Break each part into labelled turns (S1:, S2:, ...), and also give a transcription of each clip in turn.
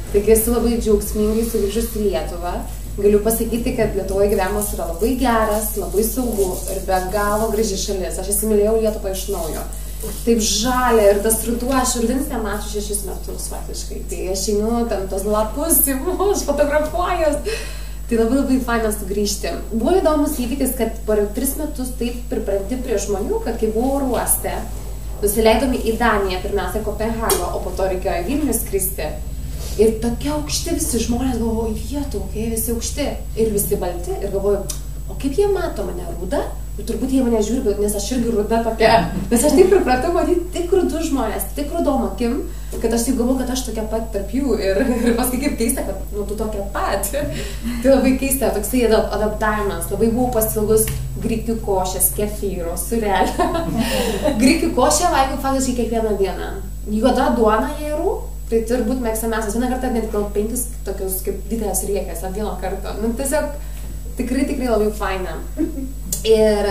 S1: Taigi esu labai džiaugsmingai sugrįžus į Lietuvą. Galiu pasakyti, kad Lietuvoje gyvenimas yra labai geras, labai saugu ir be galo graži šalis. Aš įsimylėjau Lietuvą iš naujo. Taip žalia ir tas ruduo, aš rudens nemačiau 6 metus faktiškai. Tai aš einu ten tos lapus, aš fotografuojuos. Tai labai faina sugrįžti. Buvo įdomus įvykis, kad per 3 metus taip pripranti prie žmonių, kad kai buvau oro uoste, nusileidome į Daniją, pirmiausia Kopenhagą, o po to reikėjo į Vilnių skristi. Ir tokie aukšti visi žmonės, galvoju, vietų, visi aukšti ir visi balti. Ir galvoju, o kaip jie mato mane, ruda? Ir turbūt jie mane žiūri, nes aš irgi ruda tokia. Nes aš taip pripratau matyti tik rudus žmonės, tik rudom akim, kad aš taip galvoju, kad aš tokia pat tarp jų. Ir paskui kaip keista, kad tu tokia pat. Tai labai keista, toksai adaptavimas. Labai buvau pasilgus grikių košės, kefyro, surelio. Grikių košę valgiau faktiškai kiekvieną dieną. Juoda duona jėrų. Tai turbūt mėgstamiausias. Vieną kartą net gal 5 tokius kaip didelės riekės ant vieno karto. Nu, tiesiog tikrai labai faina. Ir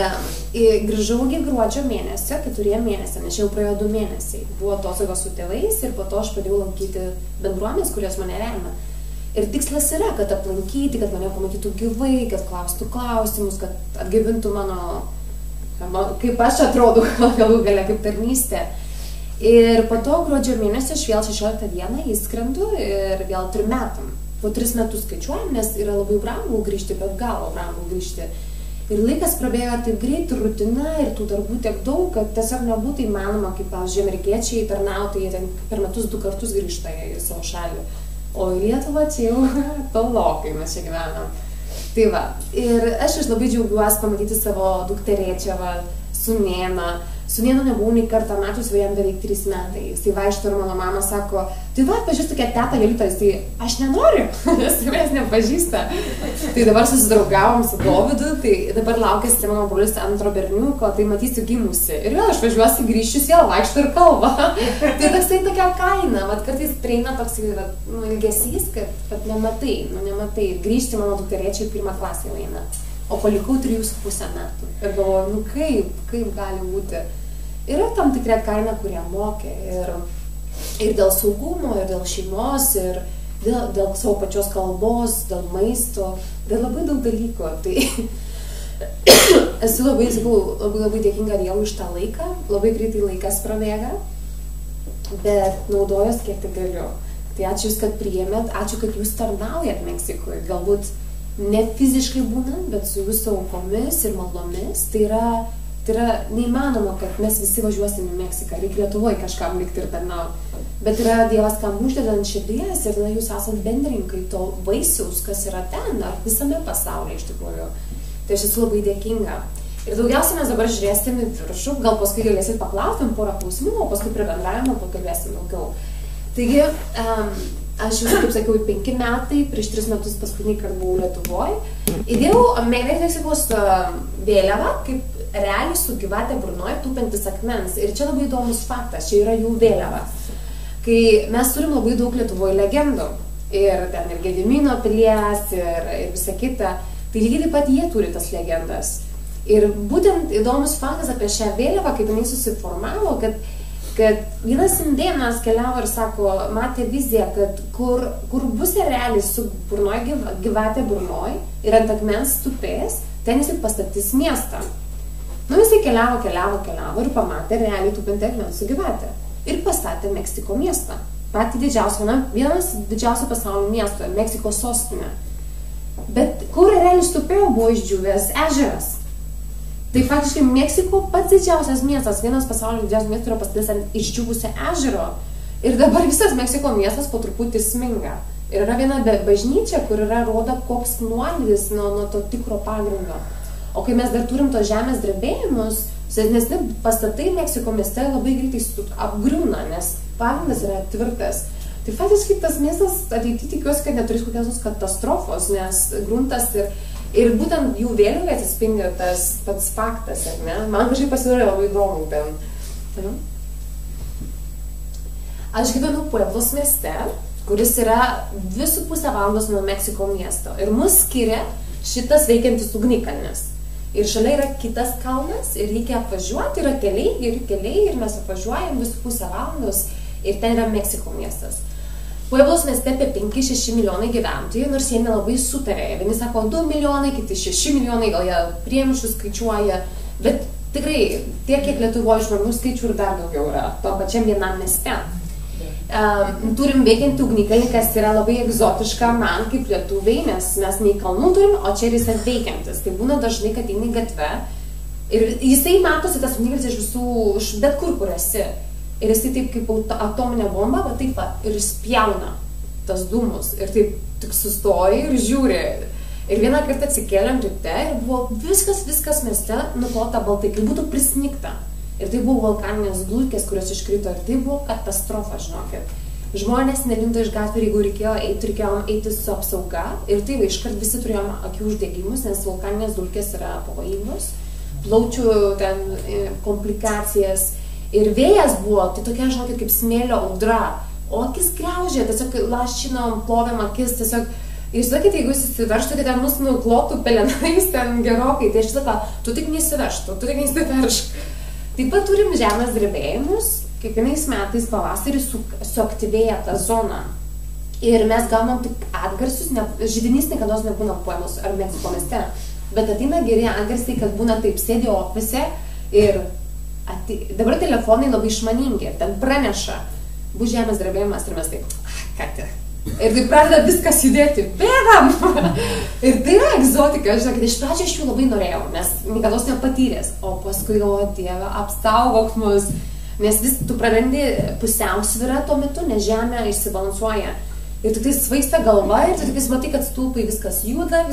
S1: grįžau iki gruodžio mėnesio, 4 mėnesio, nes jau praėjo 2 mėnesiai. Buvo atostogos su tėvais ir po to aš pradėjau lankyti bendruomenės, kurios mane remia. Ir tikslas yra, kad aplankyti, kad mane pamatytų gyvai, kad klaustų klausimus, kad atgyvintų mano, kaip aš atrodau galų gale kaip tarnystė. Ir po to gruodžio mėnesio aš vėl 16 dieną įskrendu ir vėl 3 metam. Po 3 metus skaičiuojam, nes yra labai brangu grįžti, bet galo brangu grįžti. Ir laikas prabėgo taip greit, rutina ir tų darbų tiek daug, kad tiesiog nebūtų įmanoma, kaip, pavyzdžiui, amerikiečiai tarnautojai ten per metus 2 kartus grįžta į savo šalį. O į Lietuvą čia jau tolokai mes čia gyvenam. Tai va, ir aš labai džiaugiuosi pamatyti savo dukterėčią, sūnėną. Sūnėno nebuvau nei kartą mačius, jam beveik 3 metai. Jisai vaikšto ir mano mama sako, tai va, pažįstu tokia teta Jolita, jisai, aš nenoriu, nes manęs nepažįsta. Tai dabar susidraugavom su Dovydu, tai dabar laukėsi mano brolis antro berniuko, tai matysiu gimusi. Ir vėl aš važiuosiu, grįšiu, vėl vaikšto ir kalba. Tai toksai tokia kaina, vat kartais prieina toks ilgesys, kad nematai. Grįžti mano dukterėčiai 1 klasę eina. O palikau 3,5 metų. Ir galvoju, kaip gali būti. Yra tam tikra kaina, kurie mokė. Ir dėl saugumo, ir dėl šeimos, ir dėl savo pačios kalbos, dėl maisto, dėl labai daug dalykų. Tai esu labai dėkinga Dievui už tą laiką. Labai greitai laikas prabėga, bet naudojos kiek tik galiu. Tai ačiū Jūs, kad priėmėt, ačiū, kad Jūs tarnaujat Meksikui. Galbūt ne fiziškai būnant, bet su Jūsų aukomis ir maldomis. Tai yra neįmanoma, kad mes visi važiuosim į Meksiką, reikia Lietuvoje kažkam likti ir tarnauti. Bet yra Dievas, kam uždeda ant širdies ir Jūs esat bendrininkai to vaisiaus, kas yra ten ar visame pasaulyje iš tikrųjų. Tai aš esu labai dėkinga. Ir daugiausiai mes dabar žiūrėsim į viršų, gal paskui galėsit paklausti porą klausimų, o paskui prie bendravimo pakalbėsim daugiau. Taigi, aš jau, kaip sakiau, 5 metai, prieš 3 metus paskutinį kartą buvau Lietuvoje. Įdėjau Meksikos vėliavą, kaip realiai su gyvatė burnoje tūpantis akmens. Ir čia labai įdomus faktas, čia yra jų vėliava. Kai mes turim labai daug Lietuvoje legendų, ir ten ir Gedimino pilies, ir visa kita, tai lygiai taip pat jie turi tas legendas. Ir būtent įdomus faktas apie šią vėliavą, kaip jinai susiformavo, kad vienas indėnas keliavo ir sako, matė viziją, kad kur bus realiai su gyvatė burnoj ir ant akmens tupės, ten jis pastatys miestą. Nu, jisai keliavo ir pamatė realiai tupantį akmens su gyvatė. Ir pastatė Meksiko miestą. Patį didžiausią, vienas didžiausių pasaulio miesto, Meksikos sostinė. Bet kur realiai tupėjo, buvo išdžiūvęs ežeras. Tai faktiškai Meksiko pats didžiausias miestas, vienas pasaulio didžiausias miestas yra pastatęs ant išdžiūvusio ežero. Ir dabar visas Meksiko miestas po truputį sminga. Ir yra viena bažnyčia, kur yra rodo koks nuolydis nuo to tikro pagrindo. O kai mes dar turim tos žemės drebėjimus, senesni pastatai Meksiko mieste labai greitai apgriūna, nes pagrindas yra tvirtas. Tai faktiškai tas miestas ateityje tikiuosi, kad neturės kokios katastrofos, nes gruntas ir būtent jų vėliavoje atsispindi tas pats faktas, ar ne? Man kažkaip pasidarė labai įdomu ten. Aš gyvenu Pueblos mieste, kuris yra 2,5 valandos nuo Meksiko miesto. Ir mus skiria šitas veikiantis ugnikalnis. Ir šalia yra kitas kalnas ir reikia apvažiuoti, yra keliai ir mes apvažiuojam 2,5 valandos ir ten yra Meksiko miestas. Pueblos mieste apie 5-6 milijonai gyventojų, nors jie nelabai sutarė. Vieni sako 2 milijonai, kiti 6 milijonai, gal jie priemiščių skaičiuoja, bet tikrai tiek, kiek Lietuvoje žmonių skaičių ir dar daugiau yra to pačiam vienam mieste. Turim veikiantį ugnikalnį, kas yra labai egzotiška man kaip lietuviai, nes mes nei kalnų turim, o čia ir jisai veikiantis. Tai būna dažnai, kad eini gatve ir jisai matosi tas ugnikalnis iš visų, iš bet kur esi. Ir jisai taip kaip atominė bomba, bet taip va, ir spjauna tas dūmus. Ir taip tik sustoji ir žiūri. Ir vieną kartą atsikėlėm ryte ir buvo viskas mieste nuklota baltai, kaip būtų prisnigta. Ir tai buvo vulkaninės dulkės, kurios iškrito. Ir tai buvo katastrofa, žinokit. Žmonės nelindo iš gatvių ir jeigu reikėjo eiti su apsauga. Ir tai iškart visi turėjome akių uždegimus, nes vulkaninės dulkės yra pavojingos. Plaučių ten komplikacijas. Ir vėjas buvo, tai tokia, žinokit, kaip smėlio audra, o akis graužė, tiesiog lašinom, plovėm akis, tiesiog, ir sakėte, jeigu jūs įsivežtų, tai ten mus nuklotų pelenais ten gerokai, tai aš sakau, tu tik neįsivežtų, tu tik neįsivežk. Taip pat turim žemės drebėjimus, kiekvienais metais pavasarį suaktyvėja ta zona. Ir mes gaunam tik atgarsius, židinys niekada nebūna Pueblos ar Meksiko mieste, bet ateina geri atgarsiai, kad būna taip sėdi ofise ir dabar telefonai labai išmaningi ir ten praneša, bus žemės drebėjimas ir mes taip, katė. Ir taip pradeda viskas judėti, bėgam! Ir tai yra egzotika, žinokit, iš pradžio aš jų labai norėjau, nes niekados nepatyręs, o paskui, o Dieve, apsaugok mus, nes vis tu prarandi pusiausvyrą tuo metu, nes žemė išsibalansuoja. Ir tik tai svaigsta galva ir tu tik matai, kad stulpai viskas juda,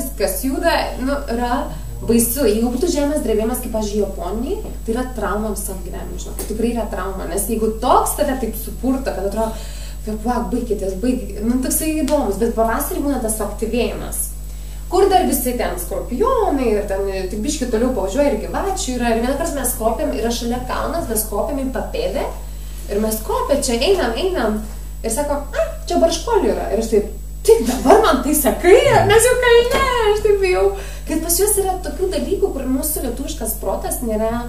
S1: nu, yra baisu. Jeigu būtų žemės drebėjimas, kaip aš Japonijai, tai yra trauma visam gyvenimui, žinok, tikrai yra trauma, nes jeigu toks tave taip supurta, kad atrodo, baikitės, nu, toksai įdomus, bet pavasarį būna tas aktyvėjimas, kur dar visi ten skorpionai ir ten tik biški toliau pavažiuoja ir gyvačių yra, ir vieną kartą mes kopiam, yra šalia kalnas, mes kopiam į papėdę ir mes kopiam, čia einam ir sakom, čia barškolių yra, ir aš taip, tik dabar man tai sakai, mes jau kalne, aš taip jau, kad pas juos yra tokių dalykų, kur mūsų lietuviškas protas nėra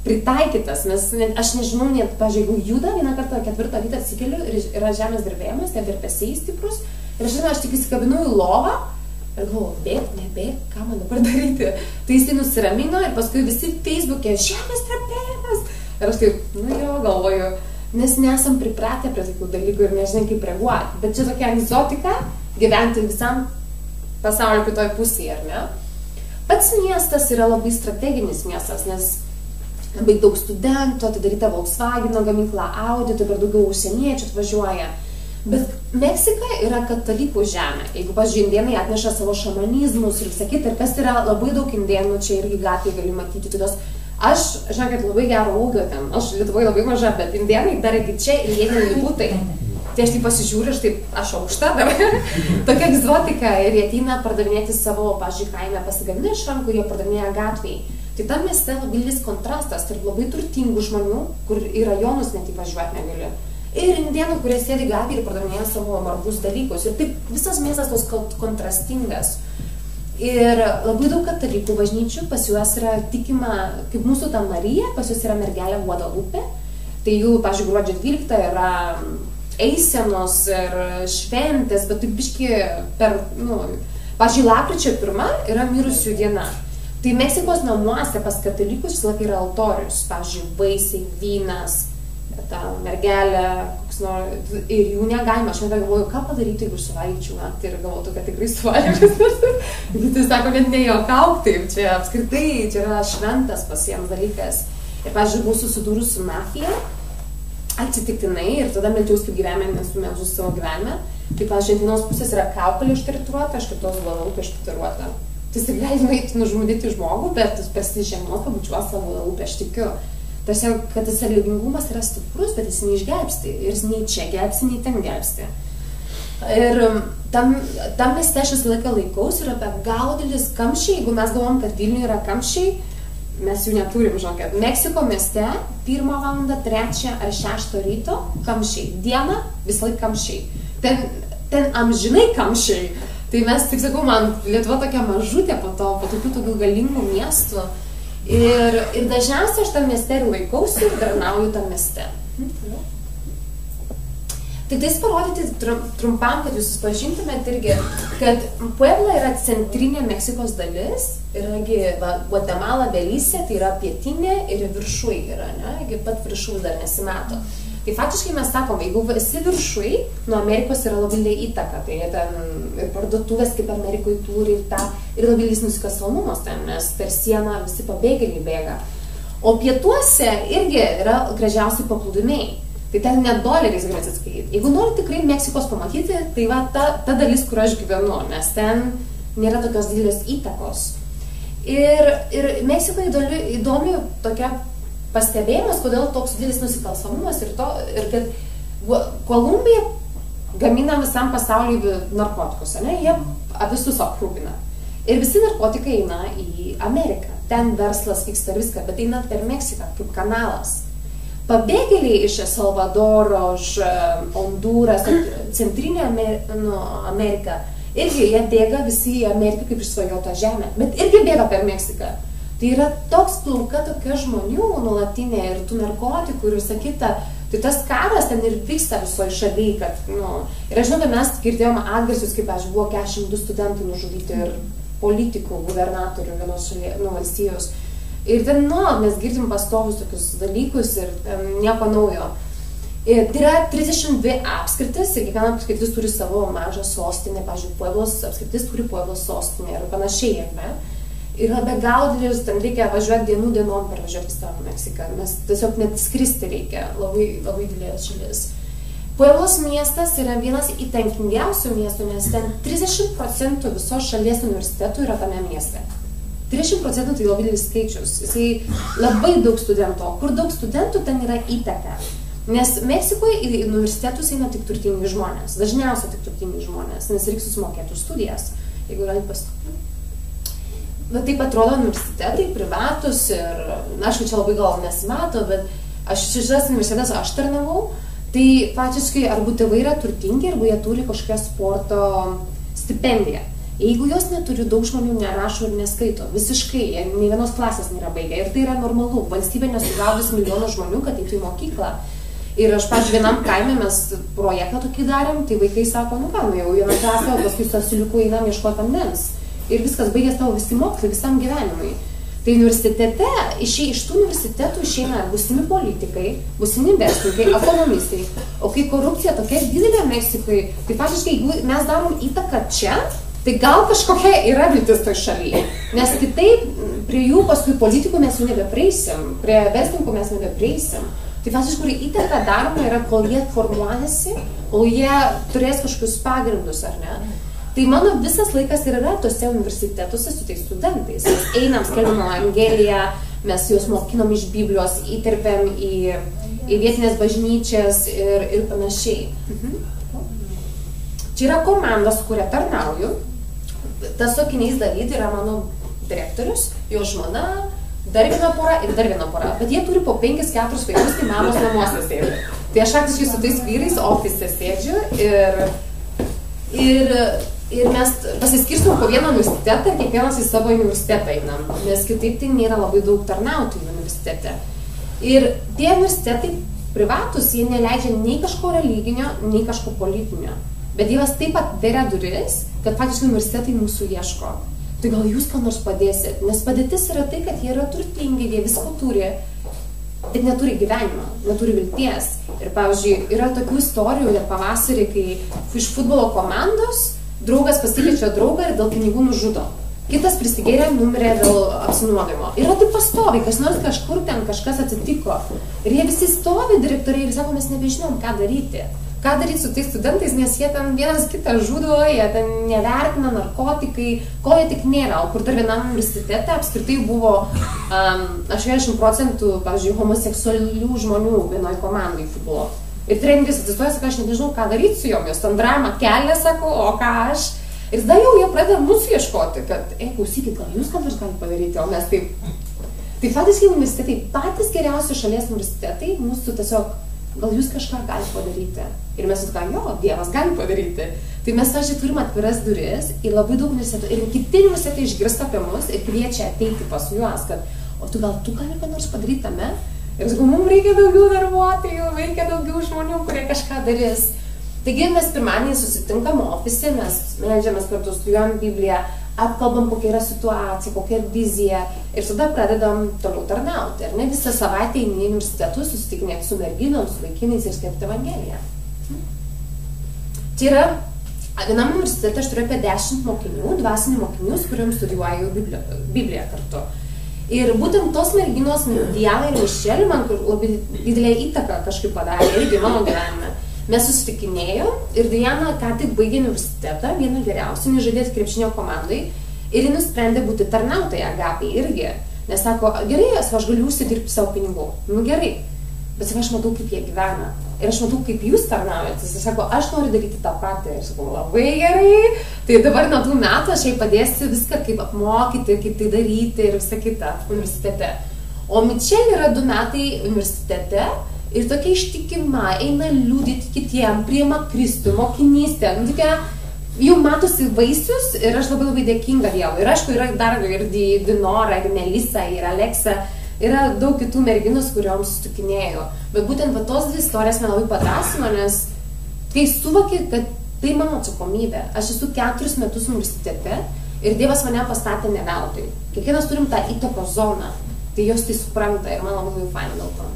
S1: pritaikytas, nes aš nežinau, net, pažiūrėjau, jeigu juda, vieną kartą 4 rytą atsikeliu ir yra žemės drebėjimas, tie virpesiai stiprus, ir aš tik įsikabinu į lovą ir galvoju, nebėg, ką man dabar daryti. Tai jisai nusiramino ir paskui visi Facebook'e žemės drebėjimas. Ir aš taip, nu jo, galvoju, nes nesam pripratę prie tokių dalykų ir nežinai kaip reaguoti. Bet čia tokia egzotika gyventi visam pasaulio kitoj pusėje, ar ne? Pats miestas yra labai strateginis miestas, nes labai daug studentų, atidaryta Volkswageno gamykla, Audi, tai per daugiau užsieniečių atvažiuoja. Bet Meksika yra katalikų žemė. Jeigu, pavyzdžiui, indėnai atneša savo šamanizmus ir visą kitą, ir kas yra labai daug indėnų, čia irgi gatvėje gali matyti. Tokios, aš, žinokit, labai gero ūgio ten, aš Lietuvoje labai maža, bet indėnai dar iki čia ir jie nelibūtai. Tai aš taip pasižiūriu, aš aukšta dar, tokia egzotika, ir jie ateina pardavinėti savo, pavyzdžiui, kaime pasigaminę iš rankų, jie pardavinėja gatvėje. Tai tam mieste labai didelis kontrastas tarp labai turtingų žmonių, kur į rajonus net įvažiuoti negali. Ir indėnų, kurie sėdi gatvėje ir pardavinėja savo margus dalykus. Ir taip visas miestas tos kontrastingas. Ir labai daug katalikų bažnyčių, pas juos yra tikima, kaip mūsų ta Marija, pas juos yra mergelė Guadalupe. Tai jų, pavyzdžiui, gruodžio 12 yra eisenos ir šventės, bet taip biški per, pavyzdžiui, lapkričio 1 yra mirusių diena. Tai Meksikos namuose pas katalikus visą laiką yra altorius, pavyzdžiui, vaisiai, vynas, ta mergelė, koks nors, ir jų negalima. Aš galvoju, ką padaryti, jeigu suvalgyčiau naktį, ir galvoju, kad tikrai suvalgyčiau. Tai sako, net nejuokauk taip, čia apskritai, čia yra šventas pas jiems dalykas. Ir, pavyzdžiui, buvau susidūrus su mafija, atsitiktinai, ir tada mečiaus kaip gyvenime, nesumeldžius savo gyvenime. Tai, pavyzdžiui, ant vienos pusės yra kaukolė ištatuiruota, aš kitos Guadalupe ištatuiruota. Tai jis gali nueiti nužudyti žmogų, bet per žiemos pabučiuos savo Guadalupe, aš tikiu. Tarsi, kad tas religingumas yra stiprus, bet jis neišgelbsti. Ir jis nei čia gelbsti, nei ten gelbsti. Ir tam mieste aš visą laiką laikaus, yra be galo didelis kamščiai. Jeigu mes galvom, kad Vilniuje yra kamščiai, mes jų neturim, žinokit. Meksiko mieste 1 valandą, 3 ar 6 ryto kamščiai. Dieną visą laiką kamščiai. Ten amžinai kamščiai. Tai mes, tik sakau, man Lietuva tokia mažutė po tokių galingų miestų. Ir dažniausiai aš tam mieste ir laikausi ir darnauju tam mieste. Tik tais parodyti trumpam, kad jūs susipažintumėt irgi, kad Puebla yra centrinė Meksikos dalis, yragi Guatemala, Belize, tai yra pietinė ir viršui yra, ne, iki pat viršui dar nesimato. Tai faktiškai mes sakom, jeigu esi viršui, nuo Amerikos yra labai didelė įtaka, tai ten ir parduotuvės kaip Amerikoje turi ir labai didelis nusikalstamumas ten, nes per sieną visi pabėgėliai bėga. O pietuose irgi yra gražiausiai paplūdimiai. Tai ten net doleriais gali atsiskaityti. Jeigu nori tikrai Meksikos pamatyti, tai va ta dalis, kur aš gyvenu, nes ten nėra tokios didelės įtakos. Ir Meksikoje įdomi tokia pastebėjimas, kodėl toks didelis nusikalstamumas ir kad Kolumbija gamina visam pasauliui narkotikus, ne? Jie visus aprūpina. Ir visi narkotikai eina į Ameriką. Ten verslas vyksta viską, bet eina per Meksiką kaip kanalas. Pabėgėliai iš Salvadoro, iš Honduras, centrinė Amerika, irgi jie bėga visi į Ameriką kaip išsvajotą žemę, bet irgi bėga per Meksiką. Tai yra toks plauka tokia žmonių nuolatinė ir tų narkotikų ir visa kita. Tai tas karas ten ir vyksta visoje šalyje, kad, ir aš žinau, kad mes girdėjom atgarsius, kaip aš buvo 42 studentai nužudyti ir politikų, gubernatorių vienos valstijos. Ir ten, mes girdim pastovus tokius dalykus ir nieko naujo. Tai yra 32 apskritis ir kiekviena apskritis turi savo mažą sostinę, pavyzdžiui, Pueblos apskritis turi Pueblos sostinę ir panašiai, ne? Yra be galo didelis, ten reikia važiuoti dienom pervažiuoti visą Meksiką, nes tiesiog net skristi reikia, labai, labai didelės šalis. Pueblos miestas yra vienas įtakingiausių miestų, nes ten 30% visos šalies universitetų yra tame mieste. 30% tai labai didelis skaičius, jisai labai daug studentų, o kur daug studentų, ten yra įtaka. Nes Meksikoje į universitetus eina tik turtingi žmonės, dažniausiai tik turtingi žmonės, nes reikia susimokėti už studijas, jeigu yra pastovų. Bet taip atrodo universitetai, privatus ir, aišku, čia labai gal nesimato, bet šitas universitetas aš tarnavau, tai faktiškai arba tėvai yra turtingi, arba jie turi kažkokią sporto stipendiją. Jeigu jos neturi, daug žmonių nerašo ir neskaito, visiškai, nei vienos klasės nėra baigę ir tai yra normalu, valstybė nesugaudys milijonų žmonių, kad eitų į mokyklą. Ir aš, pavyzdžiui, vienam kaime mes projektą tokį darėm, tai vaikai sako, jau vieną klasę, o paskui su asiliuku einam ieškoti vandens. Ir viskas baigės tavo visi mokslai, visam gyvenimui. Tai universitete, iš tų universitetų išeina būsimi politikai, būsimi verslininkai, ekonomistai. O kai korupcija tokia didelė Meksikoje, tai faktiškai, jeigu mes darom įtaką čia, tai gal kažkokia yra viltis toj šalyje, nes kitaip prie jų paskui politikų mes jau nebepreisim, prie verslininkų mes nebepreisim. Tai faktiškai įtaka daroma yra, kol jie formuojasi, kol jie turės kažkokius pagrindus, ar ne? Tai mano visas laikas ir yra tose universitetuose su tais studentais. Mes einam, skelbiam evangeliją, mes juos mokinam iš Biblijos, įterpiam į vietinės bažnyčias ir panašiai. Čia yra komandos, kuria tarnauju. Tas Sokinys David yra mano direktorius, jo žmona, dar viena pora ir dar viena pora. Bet jie turi po 5-4 vaikus, tai mamos namuose sėdžiu. Tai aš faktiškai su tais vyrais ofise sėdžiu ir mes pasiskirstom po vieną universitetą ir kiekvienas į savo universitetą einam, nes kitaip tai nėra labai daug tarnautojų universitete. Ir tie universitetai privatus, jie neleidžia nei kažko religinio, nei kažko politinio. Bet Dievas taip pat veria duris, kad faktiškai universitetai mūsų ieško. Tai gal jūs ką nors padėsit, nes padėtis yra tai, kad jie yra turtingi, jie visko turi, bet neturi gyvenimo, neturi vilties. Ir pavyzdžiui, yra tokių istorijų net pavasarį, kai iš futbolo komandos draugas pasikeičia draugą ir dėl pinigų nužudo. Kitas prisigėrė, numirė dėl apsinuodimo. Yra taip pastovi, kas nors kažkur ten kažkas atsitiko. Ir jie visi stovi direktoriai ir sako, mes nebežinom, ką daryti. Ką daryti su tais studentais, nes jie ten vienas kitą žudo, jie ten nevertina narkotikai, ko jie tik nėra. O kur dar vienam universitete apskritai buvo 80%, pavyzdžiui, homoseksualių žmonių vienoj komandai futbolo. Ir treneris atsistoja, sako, aš nežinau, ką daryti su jom, jos ten dramą kelia, sako, o ką aš. Ir tada jau jie pradeda mūsų ieškoti, kad, klausykit, gal jūs ką nors galite padaryti, o mes taip. Tai faktiškai universitetai, patys geriausi šalies universitetai, mūsų tiesiog, gal jūs kažką galite padaryti. Ir mes sakom, jo, Dievas gali padaryti. Tai mes, aš turim atviras duris į labai daug universitetų. Ir kiti universitetai išgirsta apie mus ir kviečia ateiti pas juos, kad, o tu gali ką nors padaryti tame? Ir sakau, mums reikia daugiau darbuotojų, reikia daugiau žmonių, kurie kažką darys. Taigi mes pirmadienį susitinkam ofise, mes meldžiamės kartu, studijuojam Bibliją, apkalbam, kokia yra situacija, kokia yra vizija ir tada pradedam toliau tarnauti. Ar ne? Visą savaitę eini į universitetus, susitikinėti su merginom, su vaikinais ir skelbti Evangeliją. Tai yra, vienam universitete aš turiu apie 10 mokinių, dvasinių mokinių, su kuriuom studijuoju Bibliją kartu. Ir būtent tos merginos, Diana ir Mišelė, man labai didelė įtaka kažkaip padarė irgi mano gyvenime. Mes susitikinėjom ir Diana ką tik baigė universitetą, vieną geriausių, nežaidėti krepšinio komandai ir ji nusprendė būti tarnautoja Agapėj irgi. Nes sako, gerai, aš galiu užsidirbti savo pinigų. Nu gerai, bet aš matau, kaip jie gyvena. Ir aš matau, kaip jūs tarnaujate. Jis sako, aš noriu daryti tą patį. Ir aš sakau, labai gerai. Tai dabar nuo tų metų aš jai padėsiu viską, kaip apmokyti, kaip tai daryti ir visą kitą universitete. O Mičelė yra 2 metai universitete. Ir tokia ištikima, eina liūdėti kitiem, priima Kristų, mokinystę, tokia, jau matosi vaisius ir aš labai dėkinga Dievui. Ir aišku, yra dar ir Dinora, ir Melisa, ir Aleksa, yra daug kitų merginus, kuriuom susitikinėjau. Bet būtent va, tos 2 istorijas man labai padrąsino, nes kai suvokė, kad tai mano atsakomybė. Aš esu 4 metus universitete ir Dievas mane pastatė ne veltui. Kiekvienas turim tą įtakos zoną, tai jos tai supranta ir man labai faina dėl to.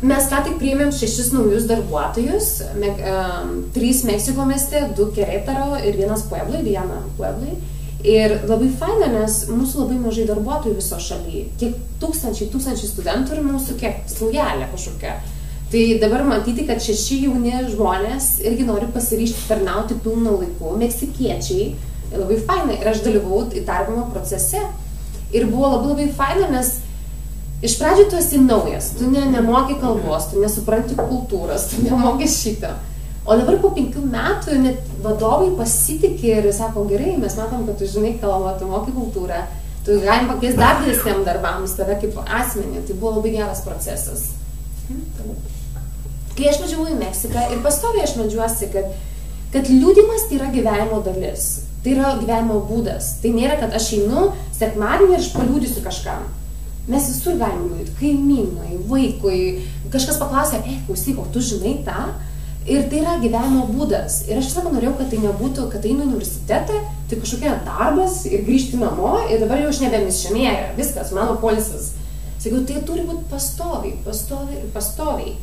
S1: Mes ką tik priėmėm 6 naujus darbuotojus, 3 Meksiko mieste, 2 Querétaro ir 1 Pueblai, Diana Pueblai. Ir labai faina, nes mūsų labai mažai darbuotojų viso šalyje. Kiek tūkstančiai studentų ir mūsų kiek saujelė kažkokia. Tai dabar matyti, kad 6 jauni žmonės irgi nori pasiryžti tarnauti pilnu laiku, meksikiečiai. Ir labai faina. Ir aš dalyvau įdarbinimo procese. Ir buvo labai faina, nes iš pradžių tu esi naujas, tu nemoki kalbos, tu nesupranti kultūros, tu nemoki šito. O dabar po 5 metų net vadovai pasitikė ir sako, gerai, mes matom, kad tu žinai kalbą, tu moki kultūrą, tu galim pakeisti dar didesniam darbams tave kaip asmenį. Tai buvo labai geras procesas. Kai aš važiavau į Meksiką ir pastoviai aš medžiuosi, kad liūdimas tai yra gyvenimo dalis, tai yra gyvenimo būdas. Tai nėra, kad aš einu sekmadienį ir aš paliūdysiu kažkam. Mes visur galim liūdėti, kaimynui, vaikui, kažkas paklausė, klausyk, o tu žinai tą? Ir tai yra gyvenimo būdas. Ir aš visą norėjau, kad tai nebūtų, kad einu į universitetą, tai kažkokia darbas ir grįžti namo ir dabar jau aš nebemisionėja, viskas, mano poilsis. Sakiau, tai turi būti pastoviai.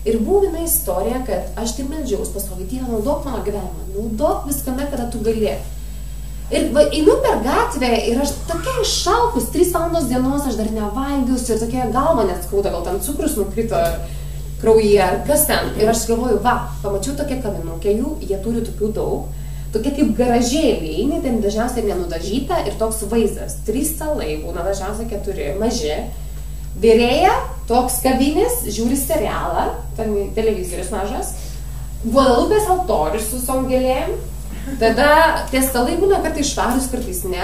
S1: Ir buvo viena istorija, kad aš taip meldžiaus pastoviai, Dieve, naudok mano gyvenimą, naudok viskame, kada tu gali. Ir einu per gatvę ir aš tokia iššalpus, 3 valandos dienos aš dar nevalgius ir tokia galva net skauda, gal ten cukrus nukrito kraujyje, ar kas ten. Ir aš galvoju, pamačiau tokią kavinukę jų, jie turi tokių daug, tokia kaip garažėliai, jinai ten dažniausiai nenudažyta ir toks vaizdas. 3 stalai, būna dažniausiai 4, maži. Virėja, toks kavinės, žiūri serialą, ten televizorius mažas, Guadalupės altorius su visom gėlėm. Tada tie stalai būna kartais švarus, kartais ne,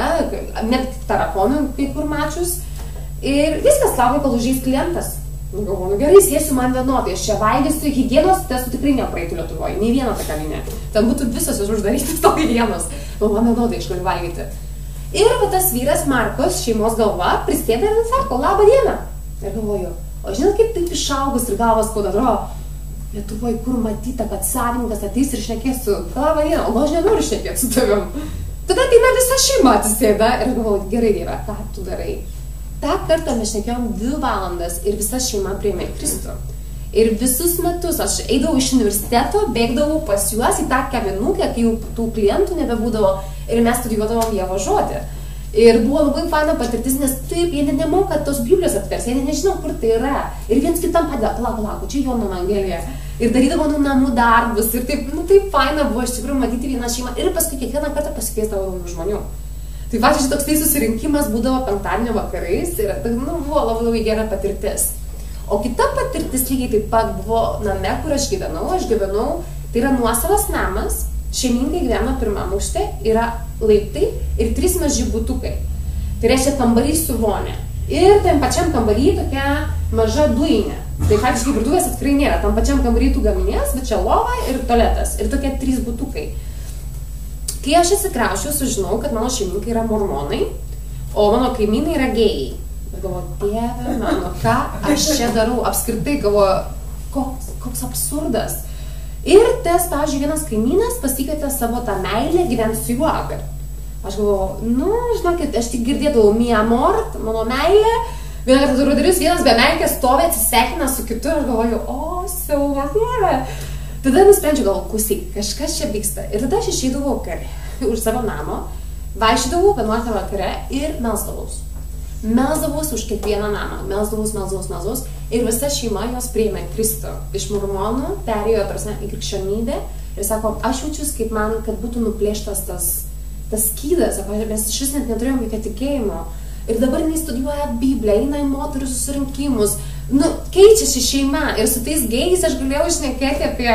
S1: net tarakonų kai kur mačius. Ir viskas laukia, kol užeis klientas. Galvoju, gerai, sėsiu man vienodai, aš čia valgysiu, higienos testų tikrai nepraeitų Lietuvoje, nei vieną tą kavinę. Ten būtų visos uždarytos to higienos. Man vienodai, aš galiu valgyti. Ir tas vyras Markos, šeimos galva, pristėda ir sako, labą dieną. Ir galvoju, o žinot, kaip taip išaugus ir galvas skauda, atrodo, Lietuvoje, kur matyta, kad savininkas ateis ir šnekės su labą dieną, o aš nenoriu šnekėti su tavim. Tada ateina visa šeima atsisėda ir galvoju, gerai, Dieve, ką tu darai? Ta kartą mes šnekėjom 2 valandas ir visa šeima priėmė Kristų. Ir visus metus aš eidavau iš universiteto, bėgdavau pas juos į tą kavinukę, kai jau tų klientų nebebūdavo ir mes studijuodavom Dievo žodį. Ir buvo labai faina patirtis, nes taip, jie nemoka tos Biblijos atvers, jie nežino, kur tai yra. Ir viens kitam padėjo, palauk, čia Jono Evangelija. Ir darydavo namų darbus. Ir taip, taip faina buvo iš tikrųjų matyti vieną šeimą. Ir paskui kiekvieną kartą pasikeisdavo žmonių. Tai faktiškai toks susirinkimas būdavo penktadienio vakarais ir buvo labai gera patirtis. O kita patirtis lygiai taip pat buvo name, kur aš gyvenau, tai yra nuosavas namas, šeimininkai gyvena 1. aukšte, yra laiptai ir 3 maži butukai. Tai reiškia kambarys su vonė. Ir tam pačiam kambarį tokia maža dujinė. Tai faktiškai virtuvės tikrai nėra. Tam pačiam kambarį tu gaminės, bet čia lova ir tualetas. Ir tokie 3 butukai. Kai aš atsikraušiau, sužinau, kad mano šeimininkai yra mormonai, o mano kaimynai yra gėjai. Ir galvoju, Dieve mano, ką aš čia darau? Apskritai galvoju, koks koks absurdas. Ir tas, pavyzdžiui, vienas kaimynas pasikvietė savo tą meilę gyventi su juo. Aš galvoju, žinokit, aš tik girdėdavau mi amor, mano meilė. Vieną kartą turiu darys, vienas be meilės stovi, atsisveikina su kitu ir aš galvoju, siaubas, Dieve. Tada nusprendžiu, klausyk, kažkas čia vyksta. Ir tada aš išeidavau vakare už savo namo, vaikščiodavau 11 vakare ir melsdavaus. Melsdavaus už kiekvieną namą, melsdavaus. Ir visa šeima jos priėmė Kristų. Iš mormonų perėjo į krikščionybę ir sako, aš jaučiuosi kaip man, kad būtų nuplėštas tas skydas, mes iš vis net neturėjom jokio tikėjimo. Ir dabar jinai studijuoja Bibliją, eina į moterų susirinkimus, keičiasi šeima. Ir su tais gėjais aš galėjau šnekėti apie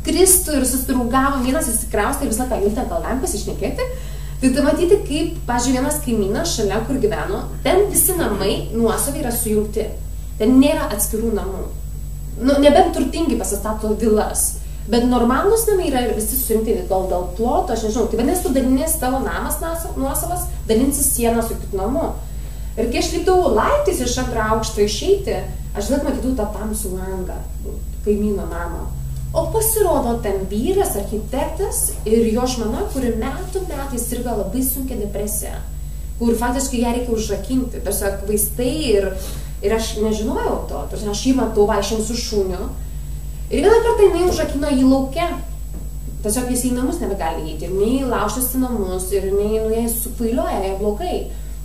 S1: Kristų ir susiraugavom, vienas įsikraustė ir visą tą Jultę galėjom pasišnekėti. Tai matyti, kaip, pavyzdžiui, vienas kaimynas šalia, kur gyveno, ten visi namai nuosaviai yra sujungti. Ten nėra atskirų namų. Nebent turtingi pasistato vilas. Bet normalūs namai yra visi surinkti dėl ploto, aš nežinau. Tai vadinasi, tu dalinės tavo namas nuosavas, dalinsis sieną su kitu namu. Ir kai aš lipdavau laiptais iš antrą aukštą išeiti, aš net matydavau tą tamsų langą kaimyno namo. O pasirodo ten vyras, architektas ir jo žmona, kuri metais sirgo labai sunkia depresija, kur faktiškai ją reikia užrakinti. Tiesiog vaistai ir aš nežinojau to. Aš jį matau vaikščiant su šuniu. Ir vieną kartą jinai užrakino jį lauke. Tiesiog jis į namus nebegali įeiti. Ir jinai laužtasi namus, ir jinai sukvailioja, jai blogai.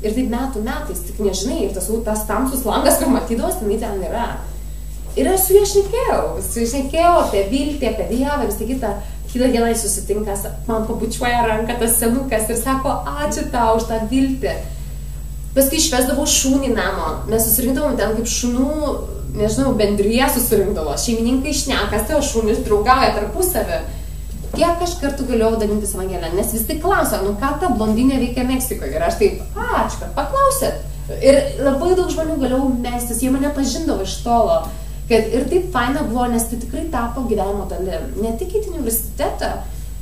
S1: Ir taip metais, tik nežinai, ir tas tamsus langas, kur matydavos, jinai ten yra. Ir aš su juo šnekėjau apie viltį, apie Dievą, vis tai kitą dieną jis susitinka, man pabučiuoja ranką tas senukas ir sako, ačiū tau už tą viltį. Paskui išvesdavau šunį namo, mes susirinkdavom ten kaip šunų, nežinau, bendrija susirinkdavo, šeimininkai šnekas, tai šunys draugauja tarpusavį. Kiek aš kartų galėjau dalintis Evangeliją, nes vis tik klausia, ką ta blondinė veikia Meksikoje. Ir aš taip, ačiū, kad paklausėt. Ir labai daug žmonių galėjau melstis, jie mane pažindavo iš tolo. Ir taip faina buvo, nes tai tikrai tapo gyvenimo dalim. Ne tik į universitetą,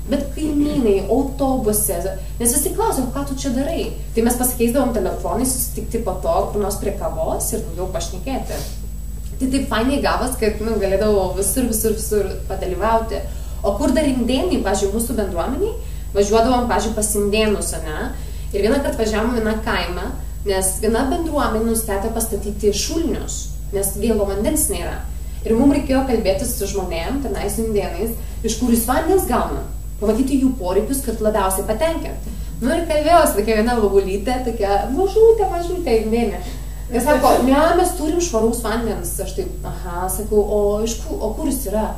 S1: bet kaimynai, autobuse. Nes visi klausia, ką tu čia darai. Tai mes pasikeisdavom telefonai, susitikti po to, kur nors prie kavos ir daugiau pašnekėti. Tai taip fainai gavas, kad galėdavau visur padalyvauti. O kur dar indėnai, pažiūrėjau, mūsų bendruomeniai, važiuodavom, pažiūrėjau, pas indėnus, ir vieną kartą važiavom vieną kaimą, nes viena bendruomenė nustatė pastatyti šulinius, nes gėlo vandens nėra. Ir mums reikėjo kalbėtis su žmonėm, tenai su indėnais, iš kur jūs vandens gauna, pamatyti jų poreikius, kad labiausiai patenkinti. Ir kalbėjausi, tokia viena babulytė, tokia mažutė indėnė. Ir sako, mes turim švaraus vandens. Aš taip, sakau, o kur jis yra?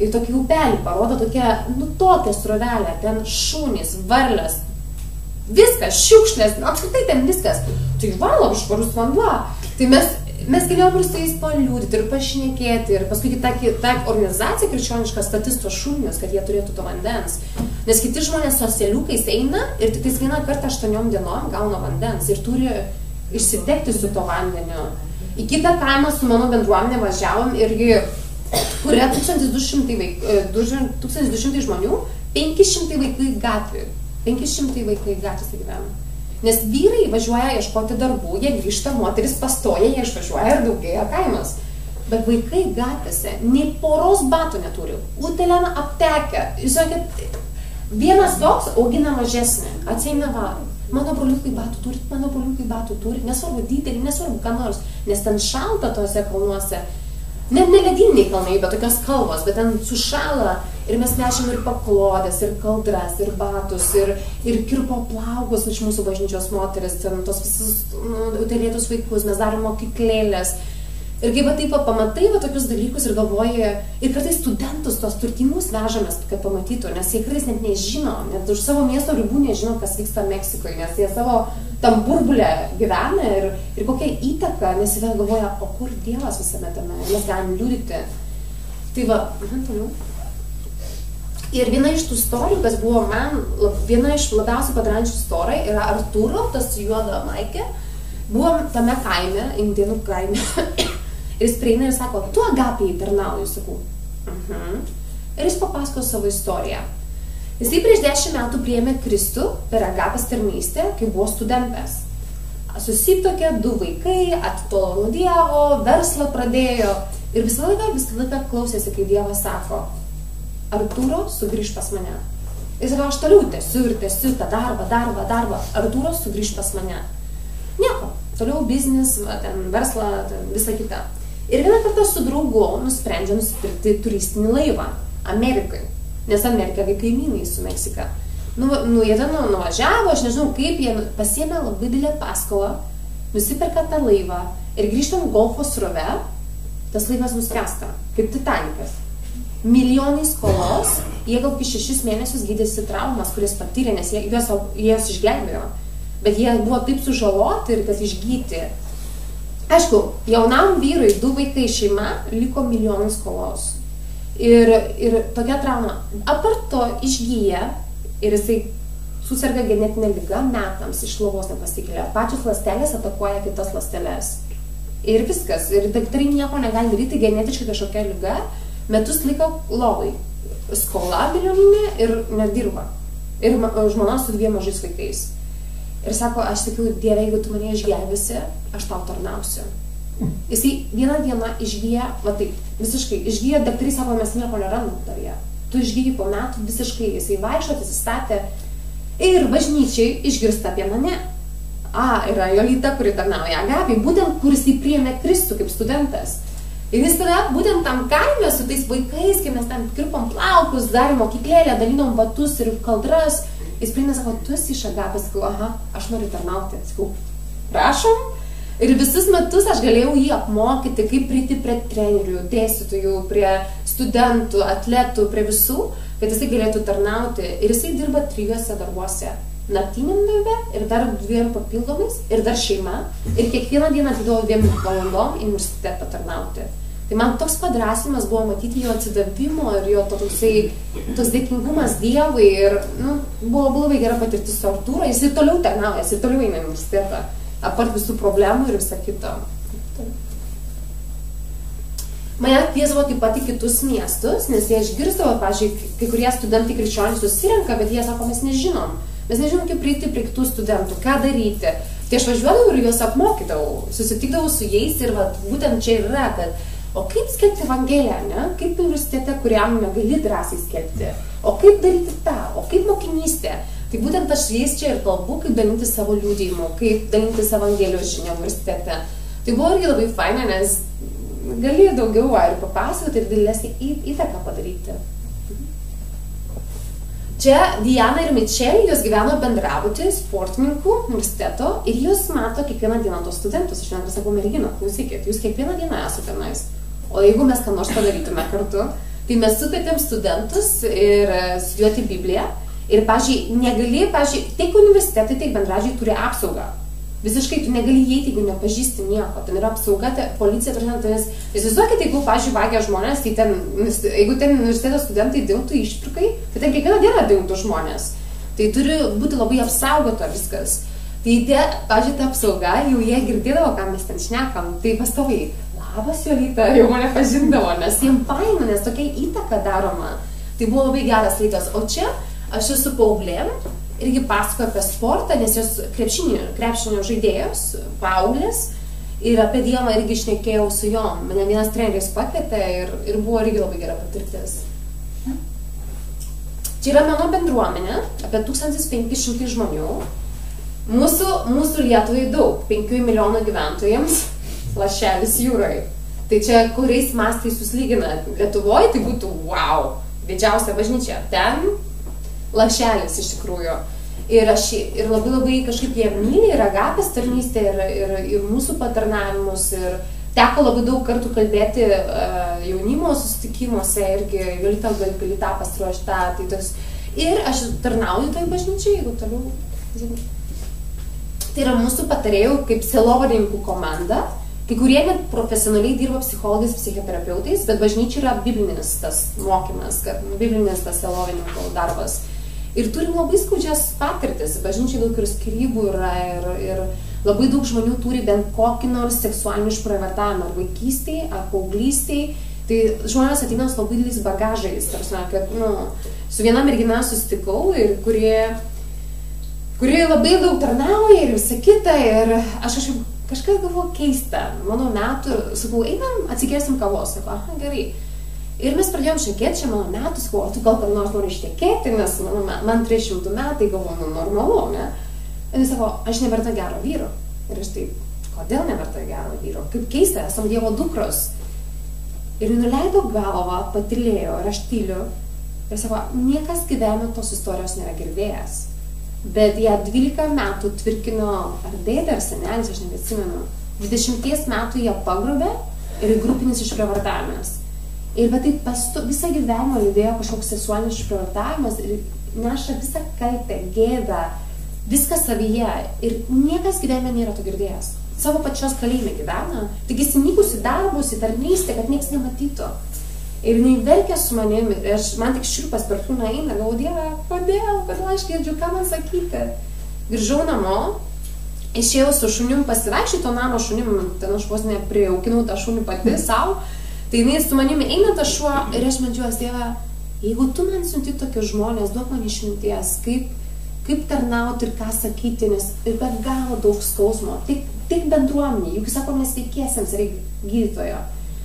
S1: Ir tokį upelį parodo tokią srovelę, ten šunys, varlės, viskas, šiukšlės, apskritai ten viskas. Tai valom švarus vanduo. Tai mes galėjom ir su jais paliūdyti ir pašnekėti. Ir paskui ta organizacija krikščioniška statisto šunius, kad jie turėtų to vandens. Nes kiti žmonės socialiukais eina ir tik vieną kartą 8 dienom gauna vandens ir turi išsidegti su to vandeniu. Į kitą kaimą su mano bendruomenė važiavom irgi, kur yra 1200 žmonių, 500 vaikai gatvė. 500 vaikai gatvėse gyvena. Nes vyrai važiuoja ieškoti darbų, jie grįžta, moteris pastoja, jie išvažiuoja ir daugėja kaimas. Bet vaikai gatvėse nei poros batų neturi. Utėlena aptekę. Žinokit, vienas toks augina mažesnį. Atsieina mano broliukai batų turi, nesvarbu didelį, nesvarbu ką nors, nes ten šalta tose kalnuose. Net ne lediniai kalnai, bet tokios kalvos, bet ten sušala ir mes nešėm ir paklodės, ir kaldras, ir batus, ir kirpo plaukus iš mūsų bažnyčios moteris, tos visus utėlėtus vaikus, mes darėm mokyklėlės. Ir kai taip pamatai tokius dalykus ir galvoji, ir kartais studentus tos turtingus vežamės, kad pamatytų, nes jie kartais net nežino, net už savo miesto ribų nežino, kas vyksta Meksikoje, nes jie savo tam burbulę gyvena ir kokia įtaka, nes jie galvoja, o kur Dievas visame tame, mes galim liudyti. Tai toliau. Ir viena iš tų istorijų, kas buvo man, viena iš labiausiai padarančių istorijų, yra Artūro, tas juoda Maikė, buvo tame kaime, indėnų kaime. Ir jis prieina ir sako, tu Agapijai tarnauji, sakau. Ir jis papasako savo istoriją. Jisai prieš 10 metų priėmė Kristų per Agapės tarnystę, kai buvo studentas. Susituokė 2 vaikai, atitolo nuo Dievo, verslą pradėjo Ir visą laiką klausėsi, kai Dievas sako, Artūro, sugrįž pas mane. Jis sako, aš toliau tęsiu tą darbą, Artūro, sugrįž pas mane. Nieko, toliau biznis, ten verslą, ten visą kitą. Ir vieną kartą su draugu nusprendžia nusipirkti turistinį laivą Amerikai, nes Amerika kai kaimynai su Meksika. Jie ten nuvažiavo, aš nežinau kaip, jie pasiėmė labai didelę paskolą, nusipirka tą laivą ir grįžtant Golfo srove, tas laivas nuskęsta, kaip Titanikas. Milijonai skolos, jie gal 6 mėnesius gydėsi traumas, kuris patyrė, nes juos išgelbėjo. Bet jie buvo taip sužaloti ir kad išgyti. Aišku, jaunam vyrui, 2 vaikai šeima, liko milijonai skolos. Ir tokia trauma. Apart to išgyja ir jisai susirga genetinė liga metams, iš lovos nepasikelia. Pačios ląstelės atakuoja kitas ląsteles. Ir viskas. Ir daktarai nieko negali daryti, genetiškai kažkokia liga. Metus liko lovai. Skola milijoninė ir nedirba. Ir žmona su 2 mažais vaikais. Ir sako, aš sakiau, Dieve, jeigu tu mane išgelbėsi, aš tau tarnausiu. Jisai vieną dieną išgyja, va taip, visiškai išgyja, daktarai sako, mes nieko nerandam tavyje. Tu išgyji po metų visiškai, jisai vaikšto, atsistatė. Ir bažnyčiai išgirsta apie mane. Yra Jolita, kuri tarnauja Agapiai, būtent kur jisai priėmė Kristų kaip studentas. Ir jis tada būtent tam kaime su tais vaikais, kai mes tam kirpom plaukus, darėm mokyklėlę, dalinom batus ir kaldras, jis priėmė, sako, tu esi iš Agapės, sakau, aš noriu tarnauti, sakau, prašom. Ir visus metus aš galėjau jį apmokyti, kaip prieiti prie trenerių, dėstytojų, prie studentų, atletų, prie visų, kad jisai galėtų tarnauti. Ir jisai dirba 3 darbuose. Naktiniam darbe ir dar 2 papildomais ir dar šeima. Ir kiekvieną dieną atidavau 2 valandom į universitetą patarnauti. Tai man toks padrasinimas buvo matyti jo atsidavimo ir jo toks dėkingumas Dievui. Ir buvo labai gera patirtis su Artūro. Jis ir toliau tarnauja, jis ir toliau eina į universitetą. Apart visų problemų ir visą kitą. Mane kviesdavo taip pat į kitus miestus, nes jie išgirstavo, pavyzdžiui, kai kurie studentai krikščionys susirenka, bet jie sako, mes nežinom. Mes nežinom, kaip prieiti prie kitų studentų, ką daryti. Tai aš važiuodavau ir juos apmokydavau, susitikdavau su jais ir būtent čia yra, kad o kaip skelbti Evangeliją, ne? Kaip universitete, kuriam negali drąsiai skelbti, o kaip daryti tą, o kaip mokinystė. Tai būtent aš jais čia ir kalbu, kaip dalinti savo liudijimu, kaip dalinti Evangelijos žinią universitete. Tai buvo irgi labai faina, nes gali daugiau ir papasakoti ir didesnį įtaką padaryti. Čia Diana ir Michelle, jos gyveno bendrabuty sportininkų universiteto ir jūs mato kiekvieną dieną tos studentus. Aš vieną sakau, mergina, klausykit, jūs kiekvieną dieną esate tenais. O jeigu mes ką nors padarytume kartu, tai mes sukvietėm studentus ir studijuoti Bibliją. Ir, pavyzdžiui, negali, tiek universitetai, tiek bendražiai turi apsaugą. Visiškai tu negali įeiti, jeigu nepažįsti nieko. Ten yra apsauga, policija, nes įsivaizduokit, jeigu, pavyzdžiui, vagia žmonės, tai jeigu ten universiteto studentai dingtų išpirkai, tai ten kiekvieną dieną dingtų žmonės. Tai turi būti labai apsaugota viskas. Tai, pavyzdžiui, ta apsauga, jau jie girdėdavo, ką mes ten šnekam, tai pastoviai, labas Jolita, jau mane pažindavo, nes jiems faina, nes tokia įtaka daroma. Tai buvo labai geras laikas. O čia aš esu paauglėm, irgi pasakoju apie sportą, nes jos krepšinio žaidėjos, paauglės, ir apie Dievą irgi šnekėjau su jom. Mane vienas treneris pakvietė ir buvo irgi labai gera patirtis. Čia yra mano bendruomenė, apie 1500 žmonių. Mūsų Lietuvai daug, 5 milijonų gyventojams, lašelis jūrai. Tai čia kuriais mastais jūs lyginat. Lietuvoje tai būtų wow, didžiausia bažnyčia. Ten lašelis iš tikrųjų. Ir labai kažkaip jie myli ir Agapės tarnystę ir mūsų patarnavimus. Ir teko labai daug kartų kalbėti jaunimo susitikimuose irgi, Jolita gali tą pasiruošti tą. Ir aš tarnauju toj bažnyčiai, jeigu toliau. Tai yra mūsų patarėjų kaip sielovadininkų komanda. Kai kurie net profesionaliai dirba psichologais, psichoterapeutais, bet bažnyčia yra biblinis tas mokymas, biblinis tas sielovadininkų darbas. Ir turim labai skaudžias patirtis. Bažnyčiai daug ir skyrybų yra ir labai daug žmonių turi bent kokį nors seksualinį išprievartavimą ar vaikystėj, ar paauglystėj. Tai žmonės ateina su labai didelis bagažais. Tarsi, kad, su viena mergina susitikau ir kurie labai daug tarnauja ir visa kita. Ir aš kažkaip kažkas galvo keista, mano metų, sakau, einam, atsikėsim kavos, sako, aha, gerai. Ir mes pradėjom šnekėti, čia mano metų, sakau, tu gal kad nors nori ištekėti, nes man 300 metai, galvoju, normalu, ne? Ir jis sako, aš neverta gero vyro. Ir aš taip, kodėl neverta gero vyro? Kaip keista, esam Dievo dukros. Ir nuleido galvą, patylėjo, ir aš tyliu. Ir sako, niekas gyvenime tos istorijos nėra girdėjęs. Bet ją 12 metų tvirkino ar dėdė, ar senelis, aš nebeatsimenu. 20 metų ją pagrobė ir grupinis išprievartavimas. Ir bet tai visą gyvenimą lydėjo kažkoks seksualinis išprievartavimas ir neša visą kaltę, gėdą, viską savyje. Ir niekas gyvenime nėra to girdėjęs. Savo pačios kalėjime gyvena, tik įsinykus į darbus, į tarnystę, kad nieks nematytų. Ir jinai verkė su manimi, ir man tik šiurpas per kūną eina, galvoju, Dieve, kodėl aš girdžiu, ką man sakyti. Grįžau namo, išėjau su šunim pasivaikščioti, to namo šunim, ten aš vos nepriaukinau tą šunį pati savo, tai jinai su manimi eina tą šuo ir aš medžiuos, Dieve, jeigu tu man siunti tokius žmonės, duok man išminties, kaip tarnauti ir ką sakyti, nes ir be galo daug skausmo, tik bendruomenė, juk sako, mes sveikiesiems reikia gydytojo.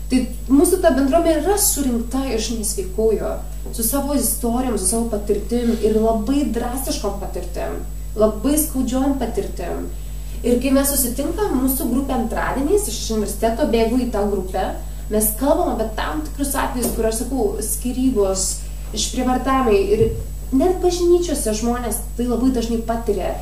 S1: Tai mūsų ta bendruomenė yra surinkta iš nesveikųjų, su savo istorijom, su savo patirtim ir labai drastiškom patirtim, labai skaudžiom patirtim. Ir kai mes susitinkam mūsų grupė antradieniais, iš universiteto bėgu į tą grupę, mes kalbam apie tam tikrus atvejus, kur aš sakau, skyrybos, išprievartavimai ir net bažnyčiose žmonės tai labai dažnai patiria.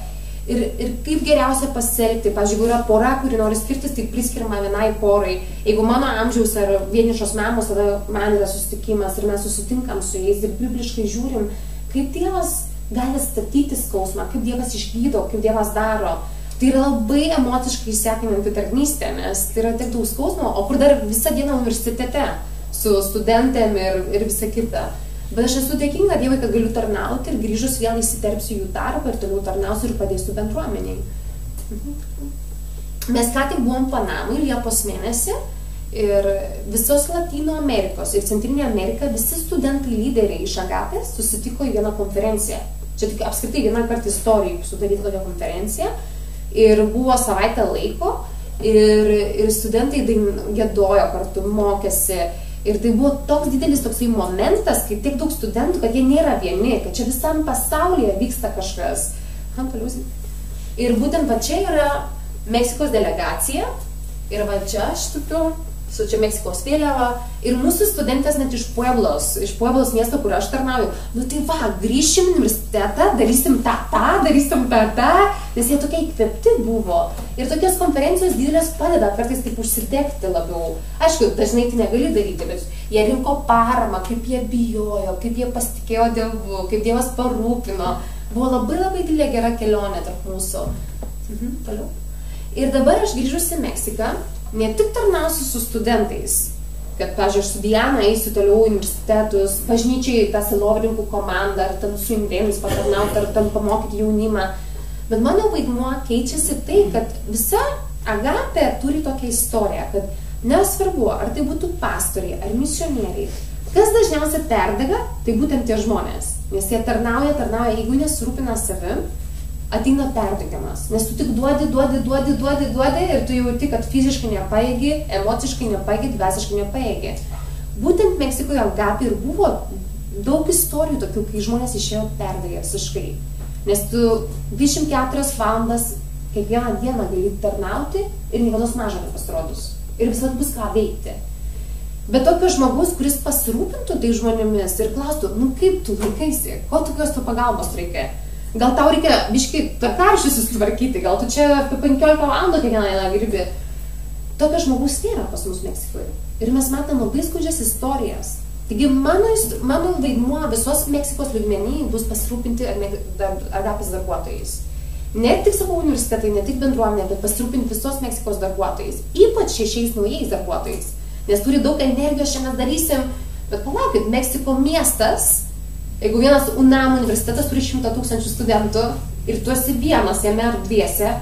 S1: Ir kaip geriausia pasielgti, pavyzdžiui, jeigu yra pora, kuri nori skirtis, tai priskiriama vienai porai. Jeigu mano amžiaus ar vienišos mamos, tada man yra susitikimas ir mes susitinkam su jais ir bibliškai žiūrim, kaip Dievas gali statyti skausmą, kaip Dievas išgydo, kaip Dievas daro. Tai yra labai emociškai sekinanti tarnystė, nes tai yra tiek daug skausmo, o kur dar visą dieną universitete su studentėm ir visa kita. Bet aš esu dėkinga Dievui, kad galiu tarnauti ir grįžus vėl įsiterpsiu jų tarpą ir toliau tarnausiu ir padėsiu bendruomeniai. Mes ką tik buvom Panamai Liepos mėnesį ir visos Latino Amerikos ir Centrinė Amerika, visi studentai lyderiai iš Agapės susitiko į vieną konferenciją. Čia tik apskritai vieną kartą istorijų sudaryti tokią konferenciją ir buvo savaitę laiko ir studentai giedojo kartu, mokėsi. Ir tai buvo toks didelis toksai momentas, kai tiek daug studentų, kad jie nėra vieni, kad čia visam pasaulyje vyksta kažkas. Ir būtent va čia yra Meksikos delegacija. Ir va čia aš tupiu, su čia Meksikos vėliava. Ir mūsų studentės net iš Pueblos miesto, kur aš tarnauju. Nu tai va, grįšim į universitetą, darysim tą, nes jie tokie įkvėpti buvo. Ir tokios konferencijos didelės padeda kartais taip užsidegti labiau. Aišku, dažnai tai negali daryti, bet jie rinko paramą, kaip jie bijojo, kaip jie pasitikėjo Dievu, kaip Dievas parūpino. Buvo labai labai didelė gera kelionė tarp mūsų. Toliau. Ir dabar aš grįžus į Meksiką, ne tik tarnausiu su studentais, kad, pavyzdžiui, aš su Diana eisiu toliau universitetus, bažnyčiai tą silovininkų komandą, ar ten su indėnais patarnauti, ar ten pamokyti jaunimą. Bet mano vaidmuo keičiasi tai, kad visa Agapė turi tokią istoriją, kad nesvarbu, ar tai būtų pastoriai, ar misionieriai. Kas dažniausiai perdega, tai būtent tie žmonės. Nes jie tarnauja, jeigu nesirūpina savim, ateina perdegimas. Nes tu tik duodi ir tu jauti, kad fiziškai nepaėgi, emociškai nepaėgi, dvasiškai nepaėgi. Būtent Meksikoje Agapė ir buvo daug istorijų tokių, kai žmonės išėjo perdegę visiškai. Nes tu 24 valandas kiekvieną dieną gali tarnauti ir nė vienos mažo nepasirodus. Ir visada bus ką veikti. Bet tokio žmogus, kuris pasirūpintų tai žmonėmis ir klaustų, nu kaip tu laikaisi, ko tokios tu pagalbos reikia? Gal tau reikia biškai tvarkaraščius susitvarkyti, gal tu čia apie 15 valandų kiekvieną dieną dirbi. Tokio žmogus nėra pas mus Meksikoje. Ir mes matome labai skaudžias istorijas. Taigi mano vaidmuo visos Meksikos lygmenį bus pasirūpinti Agapės darbuotojais. Ne tik savo universitetai, ne tik bendruomenė, bet pasirūpinti visos Meksikos darbuotojais. Ypač šiais naujais darbuotojais. Nes turi daug energijos, šiandien darysim. Bet palaukit, Meksiko miestas, jeigu vienas UNAM universitetas turi 100 000 studentų ir tu esi vienas jame ar dviese,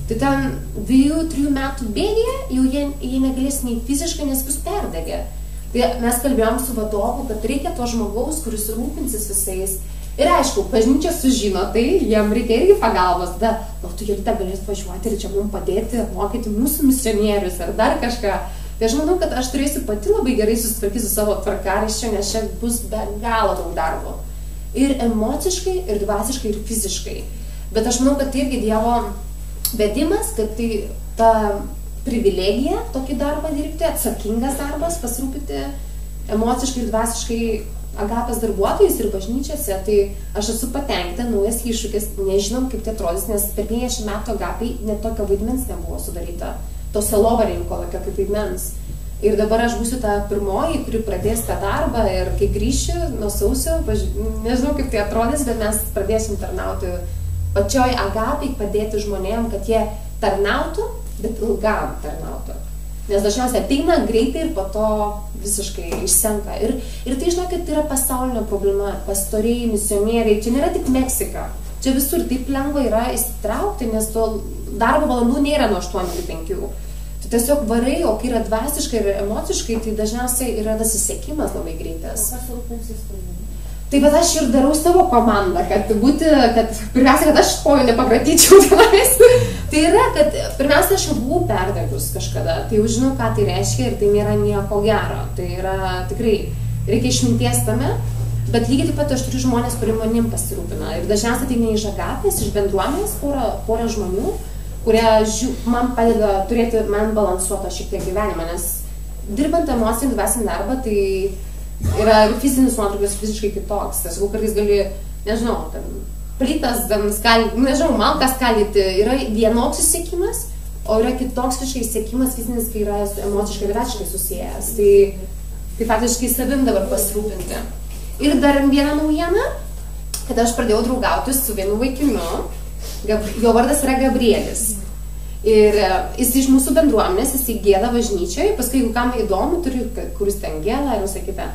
S1: tai ten 2-3 metų bėgėje jau jie negalės nei fiziškai, nes bus perdegę. Tai mes kalbėjom su vadovu, kad reikia to žmogaus, kuris rūpinsis visais Ir aišku, bažnyčia sužino tai, jiem reikia irgi pagalbos, tada, tu Jolita galėsi važiuoti ir čia mums padėti, mokyti mūsų misionierius ar dar kažką. Tai aš manau, kad aš turėsiu pati labai gerai susitvarkyti su savo tvarkaraščiu, nes čia bus be galo daug darbo. Ir emociškai, ir dvasiškai, ir fiziškai. Bet aš manau, kad tai irgi Dievo vedimas, kad tai ta privilegija tokį darbą dirbti, atsakingas darbas, pasirūpinti emociškai ir dvasiškai Agapės darbuotojais ir bažnyčiose, tai aš esu patenkinta, naujas iššūkis, nežinom, kaip tai atrodys, nes per 50 metų Agapai net tokio vaidmens nebuvo sudaryta, to selovarininko tokio kaip vaidmens. Ir dabar aš būsiu ta pirmoji, kuri pradės tą darbą ir kai grįšiu nuo sausio, nežinau, kaip tai atrodys, bet mes pradėsim tarnauti pačioj Agapai, padėti žmonėm, kad jie tarnautų, bet ilgam tarnautų. Nes dažniausiai ateina greitai ir po to visiškai išsenka. Ir tai, žinokit, tai yra pasaulinė problema. Pastoriai, misionieriai, čia nėra tik Meksika. Čia visur taip lengva yra įsitraukti, nes to darbo valandų nėra nuo 8 iki 5. Tu tiesiog varai, o kai yra dvasiškai ir emociškai, tai dažniausiai yra tas įsekimas labai greitas.
S2: O kas rūpinsis tavimi?
S1: Tai bet aš ir darau savo komandą, kad pirmiausia, kad aš kojų nepakratyčiau tenais. Tai yra, kad pirmiausia, aš jau buvau perdegus kažkada, tai jau žinau, ką tai reiškia ir tai nėra nieko gero. Tai yra tikrai, reikia išminties tame, bet lygiai taip pat aš turiu žmonės, kurie manim pasirūpina. Ir dažniausiai tai ne iš Agapės, iš bendruomenės, porą žmonių, kurie man padeda turėti man balansuotą šiek tiek gyvenimą, nes dirbant emocinį dvasinį darbą, tai yra ir fizinis nuotraukas fiziškai kitoks. Aš kartais gali, nežinau, plytas, nežinau, malką skalyti, yra vienoks įsiekimas, o yra kitoks fiziškai įsiekimas fizinis, kai yra emociškai ir dvasiškai susijęs. Tai faktiškai savim dabar pasirūpinti. Ir dar viena naujiena, kad aš pradėjau draugauti su vienu vaikinu, jo vardas yra Gabrielis. Ir jis iš mūsų bendruomenės, jis gėda bažnyčioje, paskui jeigu kam įdomu, turiu, kuris ten gėda ir visą kitą.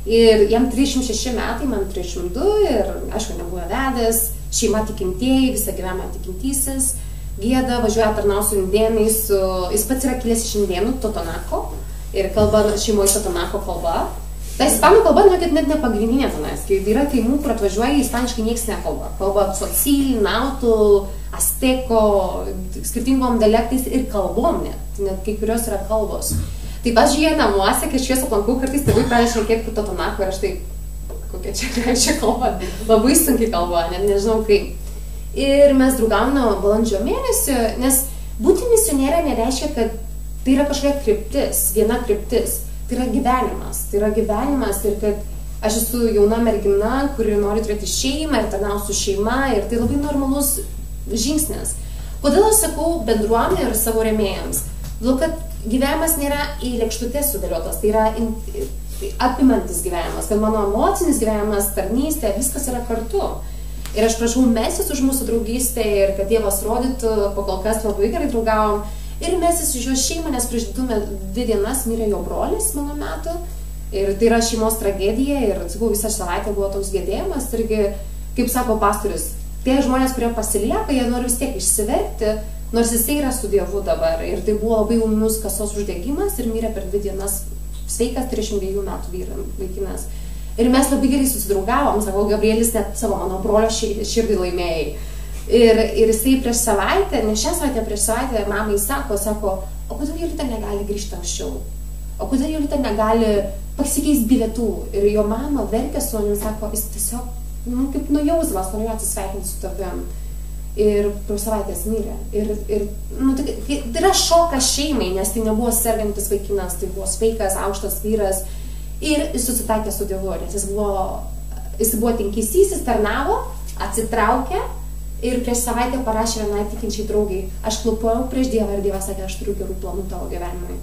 S1: Ir jam 36 metai, man 32 ir, aišku, nebuvo vedęs, šeima tikintieji, visą gyvenimą tikintysis, gėda, važiuoja tarnausiu indėnais, jis pats yra kilęs iš indėnų, Totonako, ir kalba šeimoje Totonako kalba. Ta ispanų kalba, net nepagrindinė tenais, kai yra kaimų, kur atvažiuoja, ispaniškai nieks nekalba. Kalba tzotzil, nautų, azteko, skirtingom dialektais ir kalbom net kai kurios yra kalbos. Taip aš jie namuose, kai aš juos aplankau, kartais tėvai pradeda šnekėti Totonako ir aš tai, kokia čia kalba, labai sunkiai kalba, net nežinau kaip. Ir mes draugavom nuo balandžio mėnesio, nes būti misionierė nereiškia, kad tai yra kažkokia kryptis, viena kryptis. Tai yra gyvenimas ir kad aš esu jauna mergina, kuri nori turėti šeimą ir tarnausiu šeima ir tai labai normalus žingsnis. Kodėl aš sakau bendruomenė ir savo rėmėjams? Todėl, kad gyvenimas nėra į lėkštutes sudėliotas, tai yra apimantis gyvenimas, kad mano emocinis gyvenimas, tarnystė, viskas yra kartu. Ir aš prašau melstis už mūsų draugystę ir kad Dievas rodytų, pakol kas labai gerai draugavom. Ir mes iš jo šeimą, nes prieš 2 dienas mirė jo brolis mano metu. Ir tai yra šeimos tragedija ir, sakau, visą savaitę buvo toks gedėjimas. Irgi, kaip sako pastorius, tie žmonės, kurie pasilieka, jie nori vis tiek išsiverkti, nors jisai yra su Dievu dabar. Ir tai buvo labai ūmus kasos uždegimas ir mirė per 2 dienas sveikas 32 metų vaikinas. Ir mes labai gerai susidraugavom, sako, Gabrielis net savo mano brolio širdį laimėjai. Ir jisai prieš savaitę, ne šią savaitę, prieš savaitę mamai sako, o kodėl Jolita negali grįžti anksčiau? O kodėl Jolita negali pasikeisti bilietų? Ir jo mama verkė su manim, sako, jis tiesiog, kaip nujausdamas, norėjo atsisveikinti su tavim. Ir prieš savaitės mirė. Tai yra šokas šeimai, nes tai nebuvo sergantis vaikinas, tai buvo sveikas, aukštas vyras. Ir jis susitaikė su Dievu, nes jis buvo tinkysysis, tarnavo, atsitraukė. Ir prieš savaitę parašė vienai tikinčiai draugiai, aš klupojau prieš Dievą ir Dievas sakė, aš turiu gerų planų tavo gyvenimui.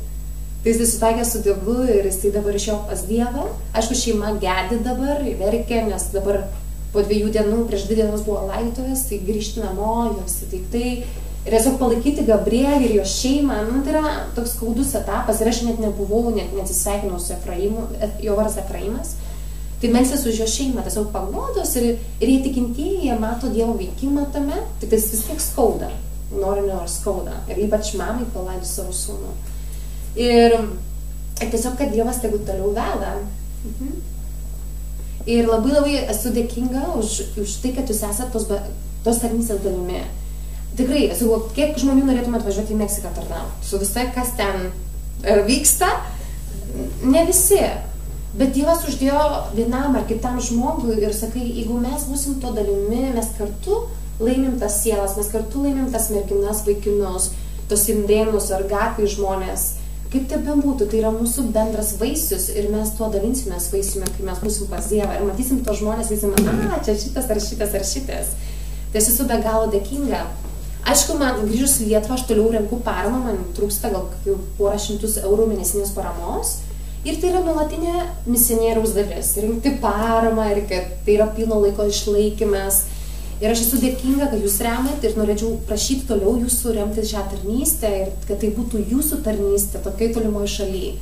S1: Tai jis sutaikė su Dievu ir jis dabar išėjo pas Dievą. Aišku, šeima gedi dabar, verkė, nes dabar po 2 dienų, prieš 2 dienas buvo laidotuvės, tai grįžti namo, jos įteiktai. Ir tiesiog palaikyti Gabrielį ir jo šeimą, tai yra toks skaudus etapas ir aš net nebuvau, net neatsisveikinau su Efraimu, jo vardas Efraimas. Tai melstis už jo šeimą, tiesiog paguodos ir jie tikintieji, jie mato Dievo veikimą tame, tik tai vis tiek skauda, nori skauda. Ir ypač mamai palaidus savo sūnų. Ir tiesiog, kad Dievas tegu toliau veda. Ir labai esu dėkinga už tai, kad jūs esat tos tarnystės dalimi. Tikrai, kiek žmonių norėtume atvažiuoti į Meksiką tarnauti, su visai, kas ten vyksta, ne visi. Bet Dievas uždėjo vienam ar kitam žmogui ir sakai, jeigu mes būsim to dalimi, mes kartu laimim tas sielas, mes kartu laimim tas merginas, vaikinus, tos indėnus ar gatvai žmonės. Kaip tai bebūtų, tai yra mūsų bendras vaisius ir mes tuo dalinsimės vaisiumi, kai mes būsim pas Dievą ir matysim tos žmonės, sakysime, čia šitas ar šitas ar šitas. Tai esu be galo dėkinga. Aišku, man grįžus į Lietuvą, aš toliau renku paramą, man trūksta gal porą šimtus eurų mėnesinės paramos. Ir tai yra nuolatinė misionieriaus dalis, rinkti paramą ir kad tai yra pilno laiko išlaikymas. Ir aš esu dėkinga, kad jūs remiat ir norėčiau prašyti toliau jūsų remti šią tarnystę ir kad tai būtų jūsų tarnystė tokiai tolimoje šalyje.